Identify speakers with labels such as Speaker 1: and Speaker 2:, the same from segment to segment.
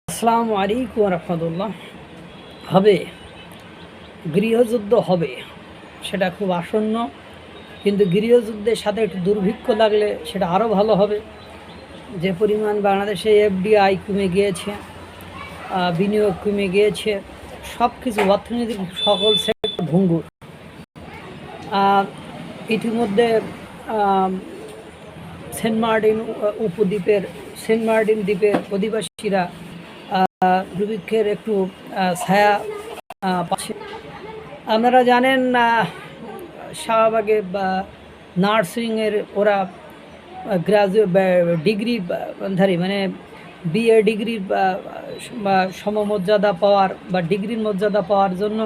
Speaker 1: আসসালামু আলাইকুম রহমতুল্লাহ। হবে, গৃহযুদ্ধ হবে, সেটা খুব আসন্ন। কিন্তু গৃহযুদ্ধের সাথে একটু দুর্ভিক্ষ লাগলে সেটা আরও ভালো হবে। যে পরিমাণ বাংলাদেশে এফডিআই কমে গিয়েছে, বিনিয়োগ কমে গিয়েছে, সব কিছু অর্থনৈতিক সকল সেক্টর ভঙ্গুর। ইতিমধ্যে সেন্ট মার্টিন উপদ্বীপের সেন্ট মার্টিন দ্বীপের অধিবাসীরা দুর্ভিক্ষের একটু ছায়া পাচ্ছে। আপনারা জানেন শাহবাগে নার্সিংয়ের ওরা গ্রাজুয়েট ডিগ্রিধারী মানে বিএ ডিগ্রির সমমর্যাদা পাওয়ার বা ডিগ্রির মর্যাদা পাওয়ার জন্য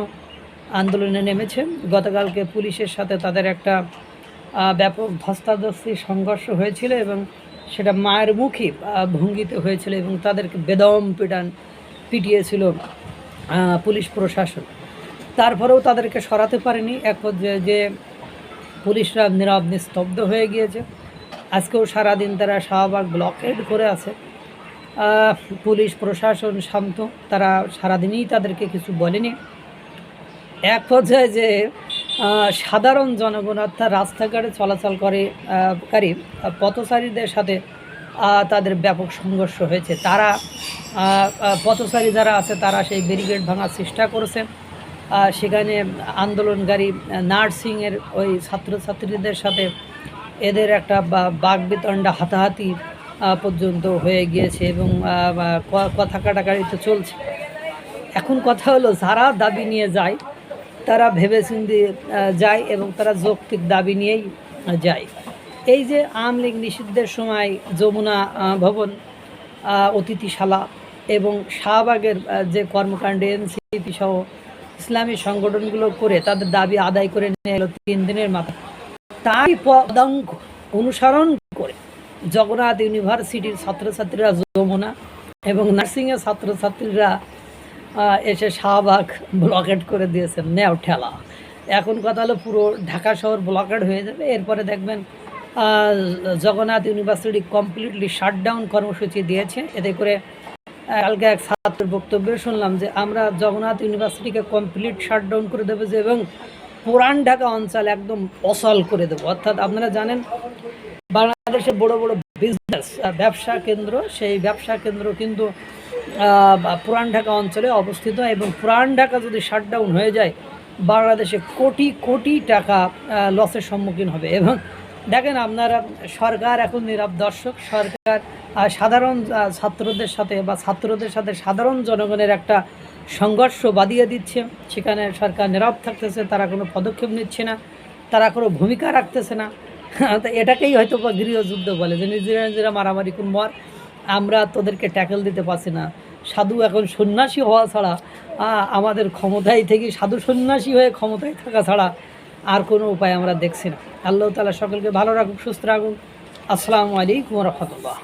Speaker 1: আন্দোলনে নেমেছে। গতকালকে পুলিশের সাথে তাদের একটা ব্যাপক ধস্তাধস্তি সংঘর্ষ হয়েছিল এবং সেটা মায়ের মুখী ভঙ্গিতে হয়েছিল এবং তাদেরকে বেদম পিটিয়েছিল পুলিশ প্রশাসন। তারপরেও তাদেরকে সরাতে পারেনি। এক পর্যায়ে যে পুলিশরা নীরব নিস্তব্ধ হয়ে গিয়েছে। আজকেও সারাদিন তারা শাহবাগ ব্লকেড করে আছে। পুলিশ প্রশাসন শান্ত, তারা সারাদিনই তাদেরকে কিছু বলেনি। এক পর্যায়ে যে সাধারণ জনগণ অর্থাৎ রাস্তাঘাটে চলাচলকারী পথচারীদের সাথে তাদের ব্যাপক সংঘর্ষ হয়েছে। তারা পথচারী যারা আছে তারা সেই ব্যারিকেড ভাঙার চেষ্টা করেছে। সেখানে আন্দোলনকারী নার্সিংয়ের ওই ছাত্রছাত্রীদের সাথে এদের একটা বাগবিতণ্ডা হাতাহাতি পর্যন্ত হয়ে গিয়েছে এবং কথা কাটাকাটি তো চলছে। এখন কথা হলো, যারা দাবি নিয়ে যায় তারা ভেবেচিন্তে যায় এবং তারা যৌক্তিক দাবি নিয়েই যায়। এই যে আওয়ামী লীগ নিষিদ্ধের সময় যমুনা ভবন, অতিথিশালা এবং শাহবাগের যে কর্মকাণ্ডে এনসিপি সহ ইসলামী সংগঠনগুলো করে তাদের দাবি আদায় করে নিয়ে এলো 3 দিনের মাথায়, তাই পদাঙ্ক অনুসরণ করে জগন্নাথ ইউনিভার্সিটির ছাত্রছাত্রীরা যমুনা এবং নার্সিংয়ের ছাত্রছাত্রীরা এসে শাহবাগ ব্লকেড করে দিয়েছেন নেও ঠেলা। এখন কথা হলো, পুরো ঢাকা শহর ব্লকেড হয়ে যাবে। এরপরে দেখবেন জগন্নাথ ইউনিভার্সিটি কমপ্লিটলি শাটডাউন কর্মসূচি দিয়েছে। এতে করে কালকে এক ছাত্রের বক্তব্যে শুনলাম যে আমরা জগন্নাথ ইউনিভার্সিটিকে কমপ্লিট শাটডাউন করে দেবো যে এবং পুরান ঢাকা অঞ্চল একদম অচল করে দেবো। অর্থাৎ আপনারা জানেন বাংলাদেশের বড় বড় বিজনেস ব্যবসা কেন্দ্র, সেই ব্যবসা কেন্দ্র কিন্তু পুরান ঢাকা অঞ্চলে অবস্থিত এবং পুরান ঢাকা যদি শাটডাউন হয়ে যায় বাংলাদেশে কোটি কোটি টাকা লসের সম্মুখীন হবে। এবং দেখেন আপনারা, সরকার এখন নীরব দর্শক। সরকার সাধারণ ছাত্রদের সাথে সাধারণ জনগণের একটা সংঘর্ষ বাঁধিয়ে দিচ্ছে, সেখানে সরকার নীরব থাকতেছে, তারা কোনো পদক্ষেপ নিচ্ছে না, তারা কোনো ভূমিকা রাখতেছে না। তো এটাকেই হয়তো বা গৃহযুদ্ধ বলে, যে নিজেরা মারামারি কোন মর, আমরা তোদেরকে ট্যাকেল দিতে পারছি না। সাধু এখন সন্ন্যাসী হওয়া ছাড়া আমাদের ক্ষমতায় থেকে সাধু সন্ন্যাসী হয়ে ক্ষমতায় থাকা ছাড়া আর কোনো উপায় আমরা দেখছি না। আল্লাহ তাআলা সকলকে ভালো রাখুক, সুস্থ রাখুক। আসসালামু আলাইকুম রহমতুল্লাহ।